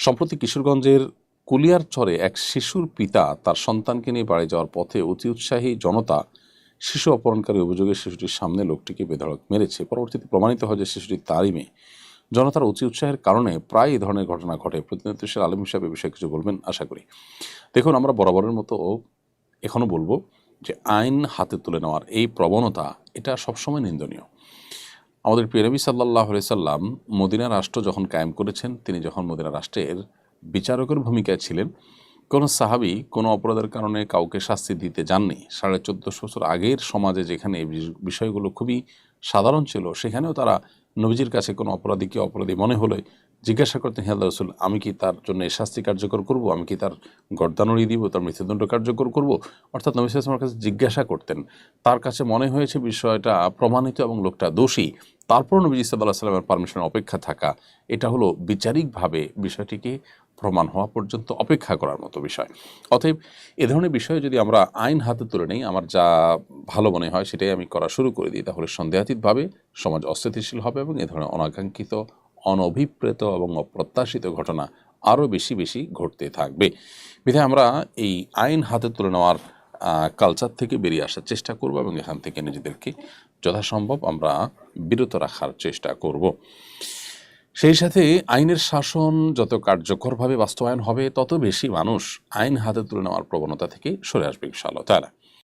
সম্প্রতি কিশোরগঞ্জের কুলিয়ারচরে এক শিশুর পিতা তার সন্তানকে নিয়ে বাড়ি যাওয়ার পথে অতি উৎসাহী জনতা শিশু অপহরণকারী অভিযোগে শিশুটির সামনে লোকটিকে বেধড়ক মেরেছে। পরবর্তীতে প্রমাণিত হয় যে শিশুটি তারই মেয়ে। জনতার অতি উৎসাহের কারণে প্রায় এই ধরনের ঘটনা ঘটে। প্রতিনিধিত্বশীল আলম হিসাবে বিষয়ে কিছু বলবেন আশা করি। দেখুন, আমরা বরাবরের মতো এখনও বলবো যে আইন হাতে তুলে নেওয়ার এই প্রবণতা এটা সবসময় নিন্দনীয়। আমাদের প্রিয় নবী সাল্লাল্লাহু আলাইহি সাল্লাম মদিনা রাষ্ট্র যখন কায়েম করেছেন, তিনি যখন মদিনা রাষ্ট্রের বিচারকের ভূমিকায় ছিলেন, কোনো সাহাবী কোনো অপরাধের কারণে কাউকে শাস্তি দিতে যাননি। 1450 বছর আগের সমাজে যেখানে এই বিষয়গুলো খুবই সাধারণ ছিল, সেখানেও তারা নবীজির কাছে কোনো অপরাধীকে অপরাধী মনে হলে জিজ্ঞাসা করতেন, হে আল্লাহর রাসূল, আমি কি তার জন্য এই শাস্তি কার্যকর করব? আমি কি তার গর্দান উড়িয়ে দিব? তার মৃত্যুদণ্ড কার্যকর করব? অর্থাৎ নবী সাল্লাল্লাহু আলাইহি ওয়াসাল্লামের কাছে জিজ্ঞাসা করতেন। তার কাছে মনে হয়েছে বিষয়টা প্রমাণিত এবং লোকটা দোষী, তারপর নবীজি সাল্লাল্লাহু আলাইহি ওয়াসাল্লামের পারমিশনের অপেক্ষা থাকা, এটা হলো বিচারিকভাবে বিষয়টিকে প্রমাণ হওয়া পর্যন্ত অপেক্ষা করার মতো বিষয়। অতএব এ ধরনের বিষয়ে যদি আমরা আইন হাতে তুলে নেই, আমার যা ভালো মনে হয় সেটাই আমি করা শুরু করে দিই, তাহলে সন্দেহাতীতভাবে সমাজ অস্থিতিশীল হবে এবং এ ধরনের অনাকাঙ্ক্ষিত, অনভিপ্রেত এবং অপ্রত্যাশিত ঘটনা আরও বেশি বেশি ঘটতে থাকবে। বিধায় আমরা এই আইন হাতে তুলে নেওয়ার কালচার থেকে বেরিয়ে আসার চেষ্টা করব এবং এখান থেকে নিজেদেরকে যথাসম্ভব আমরা বিরত রাখার চেষ্টা করব। সেই সাথে আইনের শাসন যত কার্যকরভাবে বাস্তবায়ন হবে, তত বেশি মানুষ আইন হাতে তুলে নেওয়ার প্রবণতা থেকে সরে আসবে ইনশাআল্লাহ তাআলা।